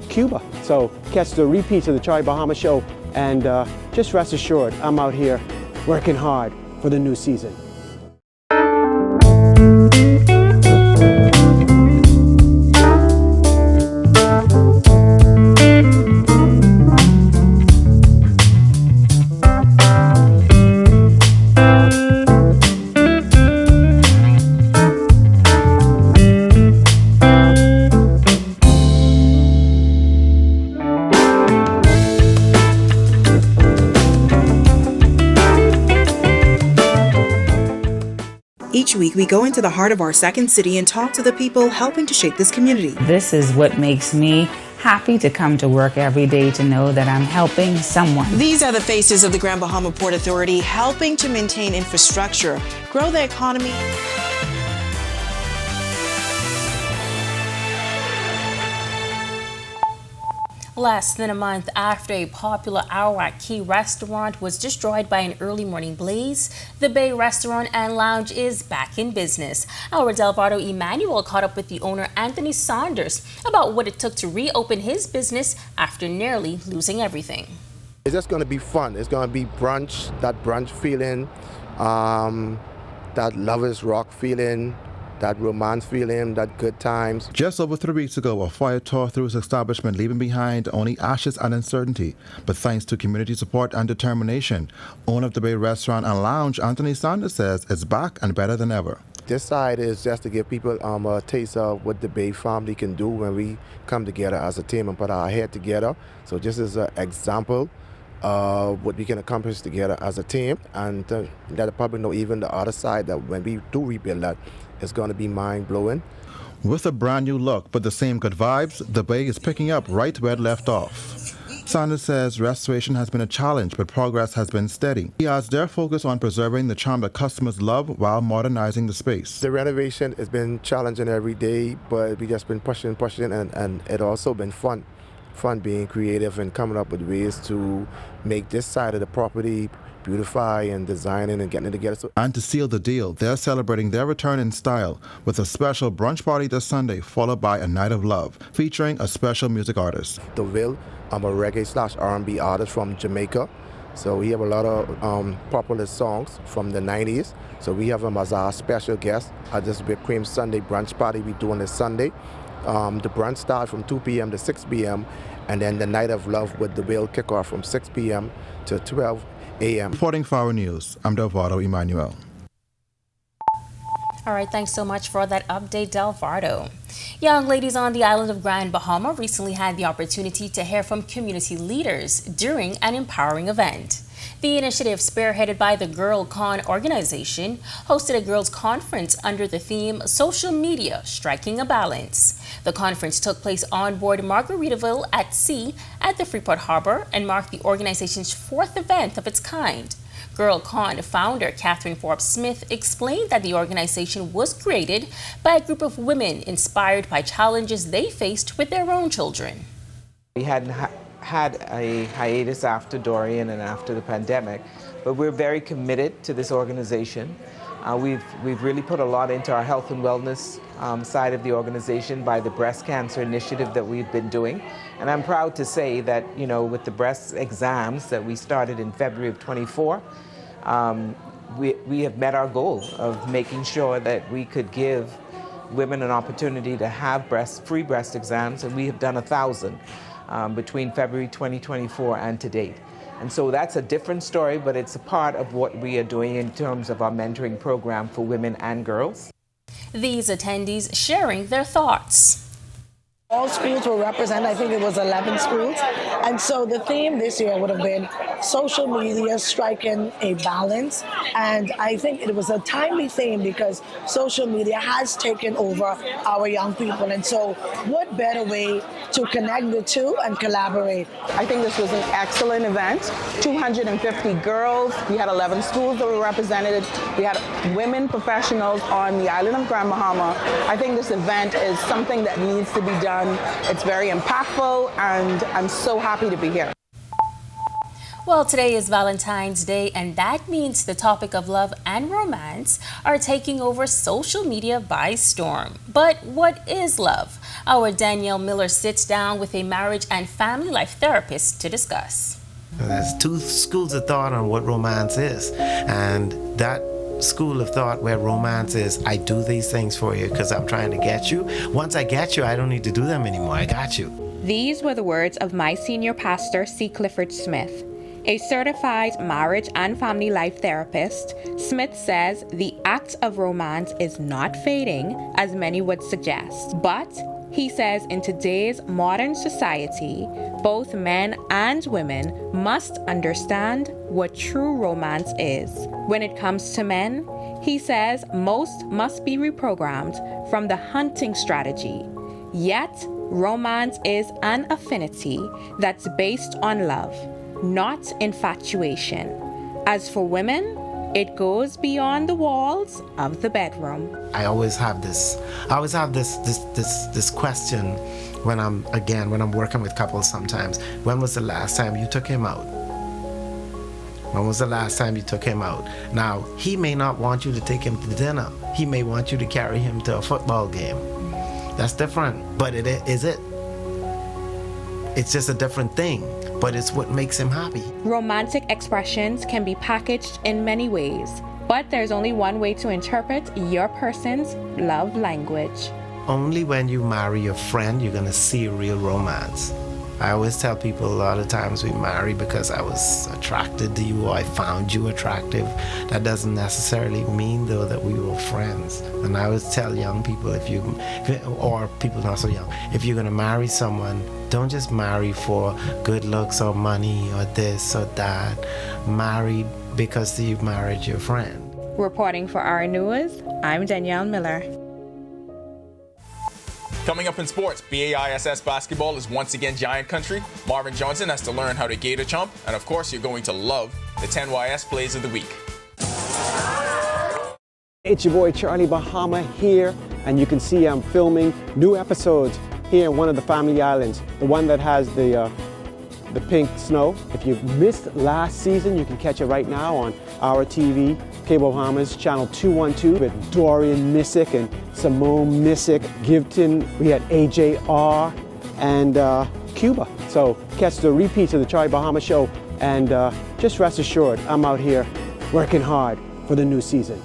Cuba. So catch the repeats of the Charlie Bahama show, and just rest assured, I'm out here working hard for the new season. Each week, we go into the heart of our second city and talk to the people helping to shape this community. This is what makes me happy to come to work every day, to know that I'm helping someone. These are the faces of the Grand Bahama Port Authority, helping to maintain infrastructure, grow the economy. Less than a month after a popular Arawak Key restaurant was destroyed by an early morning blaze, the Bay Restaurant and Lounge is back in business. Our Delvado Emmanuel caught up with the owner, Anthony Saunders, about what it took to reopen his business after nearly losing everything. It's just going to be fun. It's going to be brunch, that brunch feeling, that Lovers Rock feeling, that romance feeling, that good times. Just over 3 weeks ago, a fire tore through his establishment, leaving behind only ashes and uncertainty. But thanks to community support and determination, owner of the Bay Restaurant and Lounge, Anthony Saunders, says it's back and better than ever. This side is just to give people a taste of what the Bay family can do when we come together as a team and put our head together. So this is an example of what we can accomplish together as a team, and let the public know even the other side, that when we do rebuild that, it's going to be mind-blowing. With a brand new look but the same good vibes, the Bay is picking up right where it left off. Saunders says restoration has been a challenge, but progress has been steady. He adds their focus on preserving the charm that customers love while modernizing the space. The renovation has been challenging every day, but we just been pushing, and it also been fun being creative and coming up with ways to make this side of the property beautify and designing and getting it together. And to seal the deal, they're celebrating their return in style with a special brunch party this Sunday, followed by a night of love, featuring a special music artist. The Will, I'm a reggae/R&B artist from Jamaica. So we have a lot of popular songs from the 90s. So we have him as our special guest at this Whipped Cream Sunday brunch party we're doing this Sunday. The brunch starts from 2 p.m. to 6 p.m. and then the night of love with the Will kick off from 6 p.m. to 12 a.m. Reporting for Our News, I'm Delvado Emmanuel. All right, thanks so much for that update, Delvardo. Young ladies on the island of Grand Bahama recently had the opportunity to hear from community leaders during an empowering event. The initiative, spearheaded by the Girl Con organization, hosted a girls' conference under the theme Social Media, Striking a Balance. The conference took place on board Margaritaville at sea at the Freeport Harbor and marked the organization's 4th event of its kind. Girl Con founder Catherine Forbes Smith explained that the organization was created by a group of women inspired by challenges they faced with their own children. We had a hiatus after Dorian and after the pandemic, but we're very committed to this organization. We've really put a lot into our health and wellness side of the organization by the breast cancer initiative that we've been doing. And I'm proud to say that, you know, with the breast exams that we started in February of 24, we have met our goal of making sure that we could give women an opportunity to have free breast exams, and we have done 1,000 between February 2024 and to date. And so that's a different story, but it's a part of what we are doing in terms of our mentoring program for women and girls. These attendees sharing their thoughts. All schools were represented. I think it was 11 schools. And so the theme this year would have been social media striking a balance. And I think it was a timely theme because social media has taken over our young people. And so what better way to connect the two and collaborate? I think this was an excellent event. 250 girls. We had 11 schools that were represented. We had women professionals on the island of Grand Bahama. I think this event is something that needs to be done. It's very impactful, and I'm so happy to be here. Well, today is Valentine's Day, and that means the topic of love and romance are taking over social media by storm. But what is love? Our Danielle Miller sits down with a marriage and family life therapist to discuss. There's two schools of thought on what romance is, and that school of thought where romance is, I do these things for you because I'm trying to get you. Once I get you, I don't need to do them anymore. I got you. These were the words of my senior pastor, C. Clifford Smith. A certified marriage and family life therapist, Smith says the act of romance is not fading, as many would suggest. But he says in today's modern society, both men and women must understand what true romance is. When it comes to men, he says most must be reprogrammed from the hunting strategy. Yet, romance is an affinity that's based on love, not infatuation. As for women, it goes beyond the walls of the bedroom. I always have this question when I'm working with couples sometimes. When was the last time you took him out? When was the last time you took him out? Now, he may not want you to take him to dinner. He may want you to carry him to a football game. That's different. But is it? It's just a different thing. But it's what makes him happy. Romantic expressions can be packaged in many ways, but there's only one way to interpret your person's love language. Only when you marry your friend, you're gonna see real romance. I always tell people a lot of times we marry because I was attracted to you or I found you attractive. That doesn't necessarily mean though that we were friends. And I always tell young people or people not so young, if you're gonna marry someone, don't just marry for good looks or money or this or that. Marry because you've married your friend. Reporting for Our News, I'm Danielle Miller. Coming up in sports, BAISS basketball is once again giant country. Marvin Johnson has to learn how to gator chomp. And of course, you're going to love the 10YS plays of the week. It's your boy Charlie Bahama here, and you can see I'm filming new episodes here in one of the family islands, the one that has the the pink snow. If you missed last season, you can catch it right now on our TV, Cable Bahamas, channel 212 with Dorian Missick and Simone Missick, Gibton. We had AJR and Cuba. So catch the repeats of the Charlie Bahama show and just rest assured, I'm out here working hard for the new season.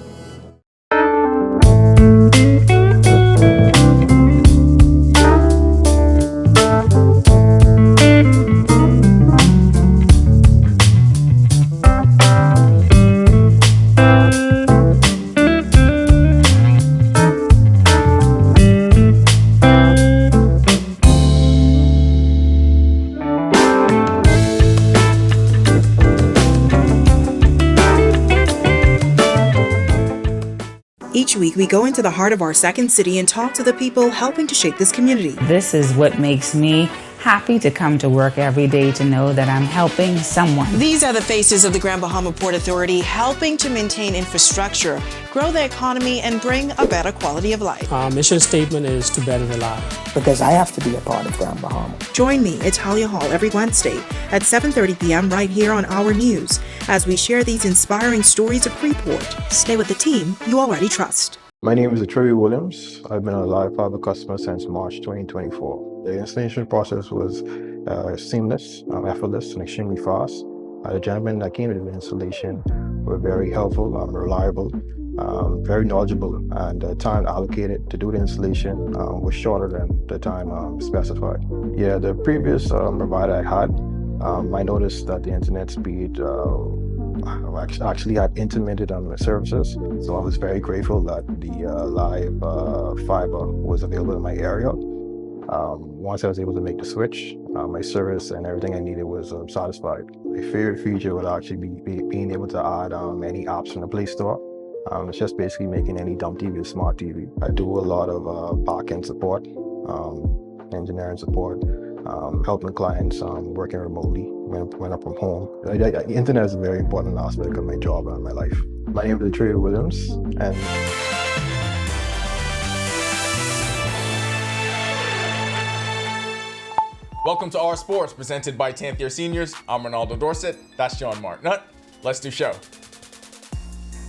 Each week, we go into the heart of our second city and talk to the people helping to shape this community. This is what makes me happy to come to work every day, to know that I'm helping someone. These are the faces of the Grand Bahama Port Authority, helping to maintain infrastructure, grow the economy, and bring a better quality of life. Our mission statement is to better the life. Because I have to be a part of Grand Bahama. Join me, Italia Hall, every Wednesday at 7:30 p.m. right here on Our News as we share these inspiring stories of Freeport. Stay with the team you already trust. My name is Troy Williams. I've been a live fiber customer since March 2024. The installation process was seamless, effortless, and extremely fast. The gentlemen that came to the installation were very helpful, reliable, very knowledgeable, and the time allocated to do the installation was shorter than the time specified. Yeah, the previous provider I had, I noticed that the internet speed actually had intermittent on the services, so I was very grateful that the live fiber was available in my area. Once I was able to make the switch, my service and everything I needed was satisfied. My favorite feature would actually be being able to add any apps from the Play Store. It's just basically making any dumb TV a smart TV. I do a lot of back-end support, engineering support, helping clients working remotely when I'm from home. The internet is a very important aspect of my job and my life. My name is Trey Williams, and Welcome to Our Sports, presented by 10th year seniors. I'm Ronaldo Dorset. That's John Martinut. Let's do show.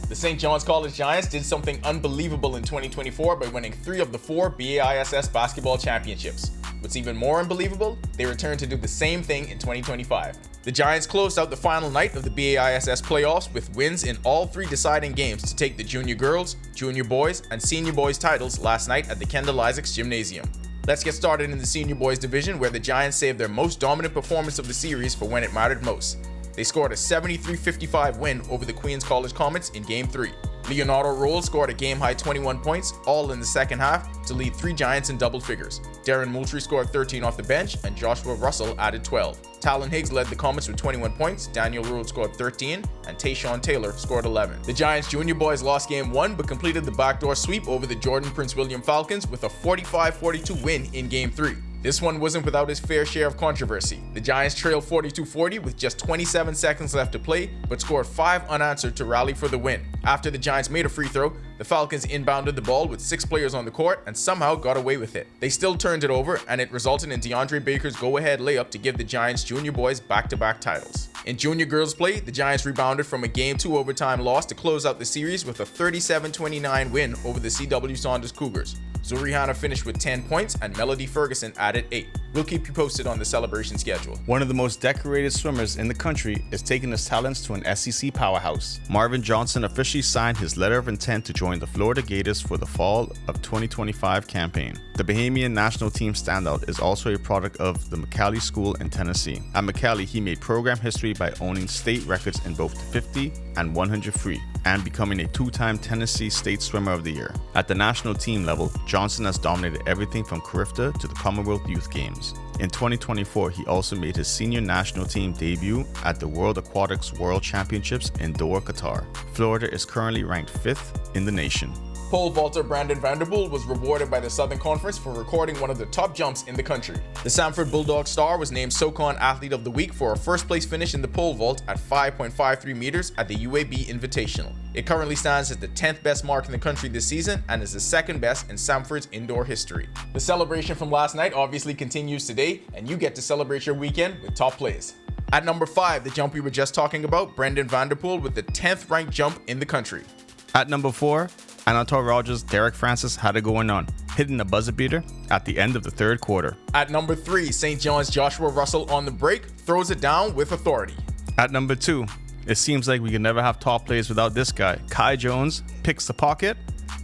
The St. John's College Giants did something unbelievable in 2024 by winning 3 of the 4 BAISS basketball championships. What's even more unbelievable, they returned to do the same thing in 2025. The Giants closed out the final night of the BAISS playoffs with wins in all 3 deciding games to take the junior girls, junior boys, and senior boys titles last night at the Kendall Isaacs Gymnasium. Let's get started in the senior boys division, where the Giants saved their most dominant performance of the series for when it mattered most. They scored a 73-55 win over the Queens College Comets in Game 3. Leonardo Roll scored a game-high 21 points, all in the second half, to lead 3 Giants in double figures. Darren Moultrie scored 13 off the bench, and Joshua Russell added 12. Talon Higgs led the Comets with 21 points, Daniel Rood scored 13, and Tayshawn Taylor scored 11. The Giants junior boys lost Game 1, but completed the backdoor sweep over the Jordan Prince William Falcons with a 45-42 win in Game 3. This one wasn't without its fair share of controversy. The Giants trailed 42-40 with just 27 seconds left to play, but scored 5 unanswered to rally for the win. After the Giants made a free throw, the Falcons inbounded the ball with 6 players on the court and somehow got away with it. They still turned it over, and it resulted in DeAndre Baker's go-ahead layup to give the Giants junior boys back-to-back titles. In junior girls play, the Giants rebounded from a Game 2 overtime loss to close out the series with a 37-29 win over the C.W. Saunders Cougars. Zuri Hanna finished with 10 points and Melody Ferguson added 8. We'll keep you posted on the celebration schedule. One of the most decorated swimmers in the country is taking his talents to an SEC powerhouse. Marvin Johnson officially signed his letter of intent to join the Florida Gators for the fall of 2025 campaign. The Bahamian national team standout is also a product of the McCallie School in Tennessee. At McCallie, he made program history by owning state records in both the 50 and 100 free, and becoming a 2-time Tennessee State Swimmer of the Year. At the national team level, Johnson has dominated everything from Carifta to the Commonwealth Youth Games. In 2024, he also made his senior national team debut at the World Aquatics World Championships in Doha, Qatar. Florida is currently ranked 5th in the nation. Pole vaulter Brandon Vanderpool was rewarded by the Southern Conference for recording one of the top jumps in the country. The Sanford Bulldog star was named SoCon Athlete of the Week for a first place finish in the pole vault at 5.53 meters at the UAB Invitational. It currently stands as the 10th best mark in the country this season and is the second best in Sanford's indoor history. The celebration from last night obviously continues today, and you get to celebrate your weekend with top plays. At number 5, the jump we were just talking about, Brendan Vanderpool with the 10th ranked jump in the country. At number 4, Anatole Rogers' Derek Francis had it going on, hitting a buzzer beater at the end of the third quarter. At number 3, St. John's Joshua Russell on the break throws it down with authority. At number 2, it seems like we can never have top plays without this guy. Kai Jones picks the pocket,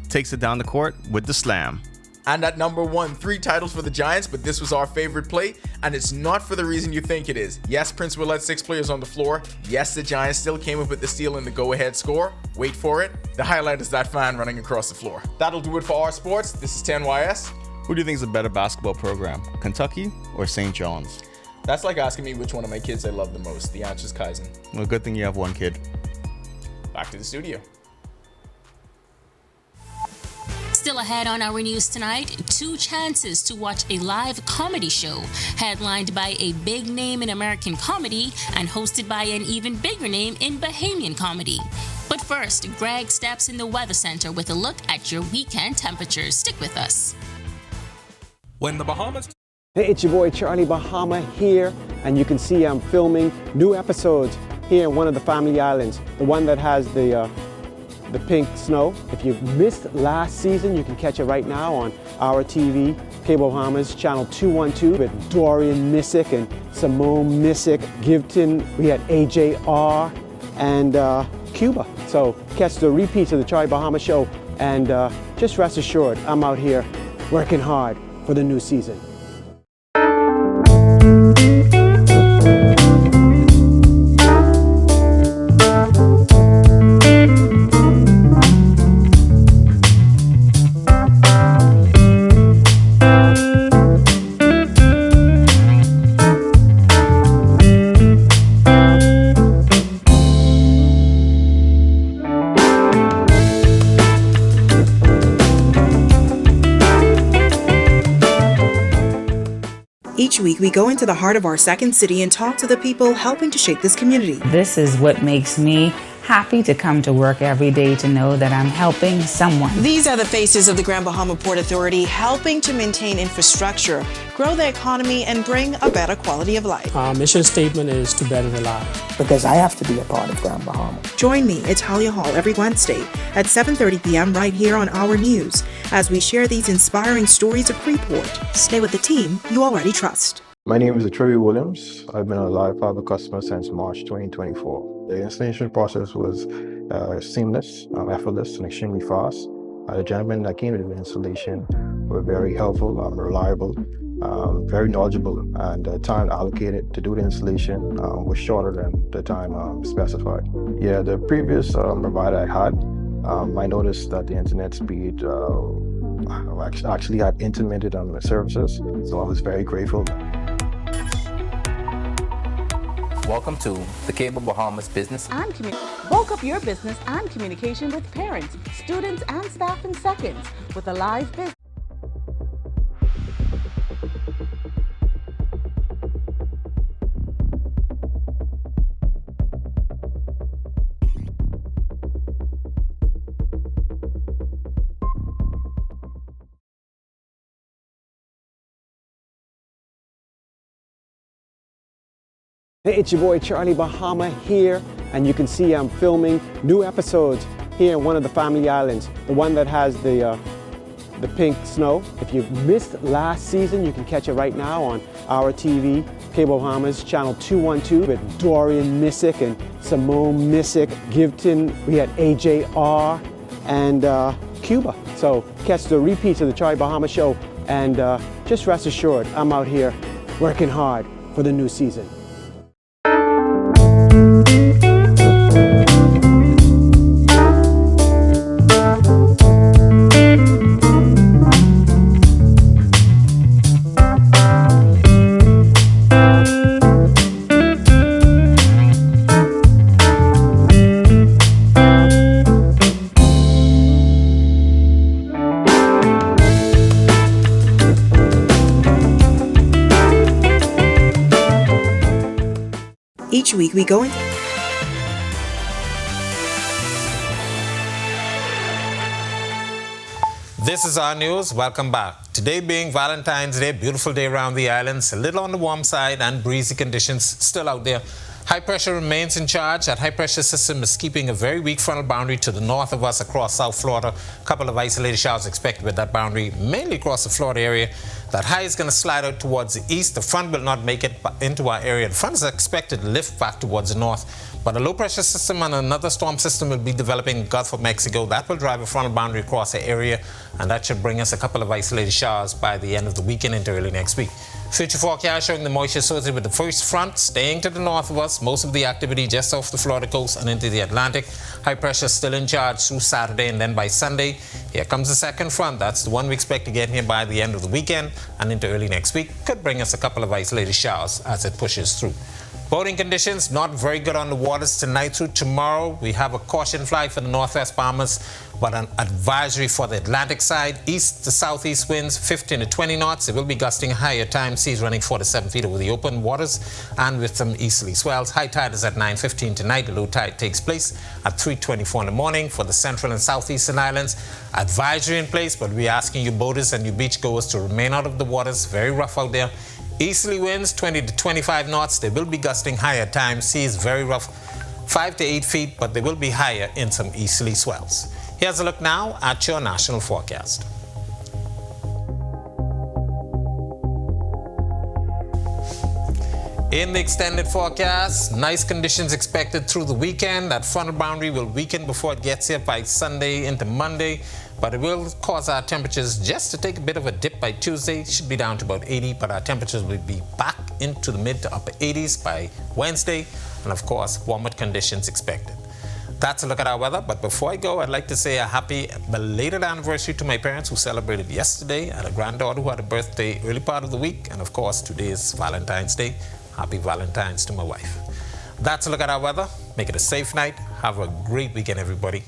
takes it down the court with the slam. And at number 1, 3 titles for the Giants, but this was our favorite play, and it's not for the reason you think it is. Yes, Prince Will had 6 players on the floor. Yes, the Giants still came up with the steal in the go-ahead score. Wait for it. The highlight is that fan running across the floor. That'll do it for our sports. This is 10YS. Who do you think is a better basketball program, Kentucky or St. John's? That's like asking me which one of my kids I love the most. The answer is Kaizen. Well, good thing you have one kid. Back to the studio. Still ahead on our news tonight, 2 chances to watch a live comedy show headlined by a big name in American comedy and hosted by an even bigger name in Bahamian comedy. But first, Greg steps in the weather center with a look at your weekend temperatures. Stick with us. When the Bahamas... Hey, it's your boy Charlie Bahama here, and you can see I'm filming new episodes here in one of the family islands, the one that has the pink snow. If you missed last season, you can catch it right now on our TV, Cable Bahamas, channel 212 with Dorian Missick and Simone Missick, Givton. We had AJR and Cuba. So catch the repeats of the Charlie Bahama show, and just rest assured, I'm out here working hard for the new season. Each week, we go into the heart of our second city and talk to the people helping to shape this community. This is what makes me happy to come to work every day, to know that I'm helping someone. These are the faces of the Grand Bahama Port Authority, helping to maintain infrastructure, grow the economy, and bring a better quality of life. Our mission statement is to better the life. Because I have to be a part of Grand Bahama. Join me at Talia Hall every Wednesday at 7:30 p.m. right here on Our News as we share these inspiring stories of Freeport. Stay with the team you already trust. My name is Trevor Williams. I've been a live fiber customer since March 2024. The installation process was seamless, effortless, and extremely fast. The gentlemen that came to the installation were very helpful, reliable, very knowledgeable, and the time allocated to do the installation was shorter than the time specified. Yeah, the previous provider I had, I noticed that the internet speed actually had intermittent on the services, so I was very grateful. Welcome to the Cable Bahamas Business. Bulk up your business and communication with parents, students, and staff in seconds with a live business. Hey, it's your boy Charlie Bahama here, and you can see I'm filming new episodes here in one of the family islands, the one that has the pink snow. If you missed last season, you can catch it right now on our TV, Cable Bahamas, channel 212 with Dorian Missick and Simone Missick, Givton. We had AJR and Cuba. So catch the repeats of the Charlie Bahama show, and just rest assured, I'm out here working hard for the new season. Each week we go into This is our news. Welcome back. Today being Valentine's Day, beautiful day around the islands, a little on the warm side and breezy conditions still out there. High pressure remains in charge. That high pressure system is keeping a very weak frontal boundary to the north of us across South Florida. A couple of isolated showers expected with that boundary, mainly across the Florida area. That high is going to slide out towards the east. The front will not make it into our area. The front is expected to lift back towards the north. But a low pressure system and another storm system will be developing in the Gulf of Mexico. That will drive a frontal boundary across the area, and that should bring us a couple of isolated showers by the end of the weekend into early next week. Future forecast showing the moisture associated with the first front staying to the north of us. Most of the activity just off the Florida coast and into the Atlantic. High pressure still in charge through Saturday, and then by Sunday, here comes the second front. That's the one we expect to get here by the end of the weekend and into early next week. Could bring us a couple of isolated showers as it pushes through. Boating conditions not very good on the waters tonight through tomorrow. We have a caution flag for the northwest Bahamas, but an advisory for the Atlantic side. East to southeast winds 15 to 20 knots. It will be gusting higher time, seas running 4 to 7 feet over the open waters and with some easterly swells. High tide is at 9:15 tonight. The low tide takes place at 3:24 in the morning for the central and southeastern islands. Advisory in place, but we're asking you boaters and you beachgoers to remain out of the waters. Very rough out there. Easterly winds 20 to 25 knots. They will be gusting higher times. Seas very rough, 5 to 8 feet, but they will be higher in some easterly swells. Here's a look now at your national forecast. In the extended forecast, nice conditions expected through the weekend. That frontal boundary will weaken before it gets here by Sunday into Monday, but it will cause our temperatures just to take a bit of a dip by Tuesday. It should be down to about 80, but our temperatures will be back into the mid to upper 80s by Wednesday, and of course, warmer conditions expected. That's a look at our weather, but before I go, I'd like to say a happy belated anniversary to my parents who celebrated yesterday, and a granddaughter who had a birthday early part of the week, and of course, today is Valentine's Day. Happy Valentine's to my wife. That's a look at our weather. Make it a safe night. Have a great weekend, everybody.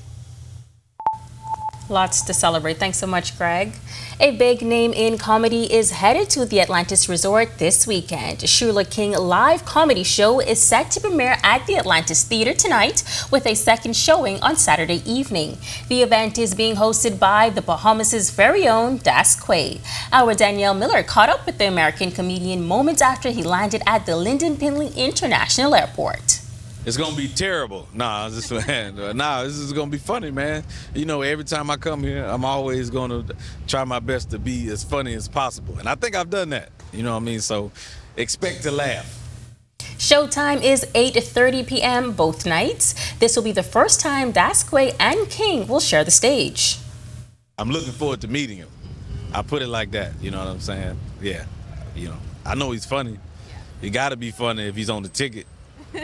Lots to celebrate. Thanks so much, Greg. A big name in comedy is headed to the Atlantis Resort this weekend. Shula King live comedy show is set to premiere at the Atlantis Theater tonight with a second showing on Saturday evening. The event is being hosted by the Bahamas' very own Das Quay. Our Danielle Miller caught up with the American comedian moments after he landed at the Lyndon Pinley International Airport. It's gonna be terrible. Nah, this is gonna be funny, man. You know, every time I come here, I'm always gonna try my best to be as funny as possible. And I think I've done that. You know what I mean? So expect to laugh. Showtime is 8:30 p.m. both nights. This will be the first time Das Quay and King will share the stage. I'm looking forward to meeting him. I put it like that. You know what I'm saying? Yeah. You know, I know he's funny. He gotta be funny if he's on the ticket.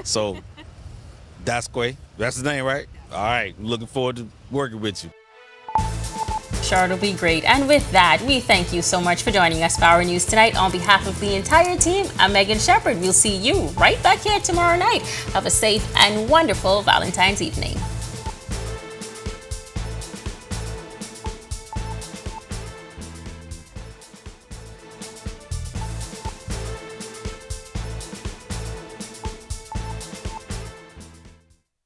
So. Das Quay, that's his name, right? All right, looking forward to working with you. Sure, it'll be great. And with that, we thank you so much for joining us for our news tonight. On behalf of the entire team, I'm Megan Shepherd. We'll see you right back here tomorrow night. Have a safe and wonderful Valentine's evening.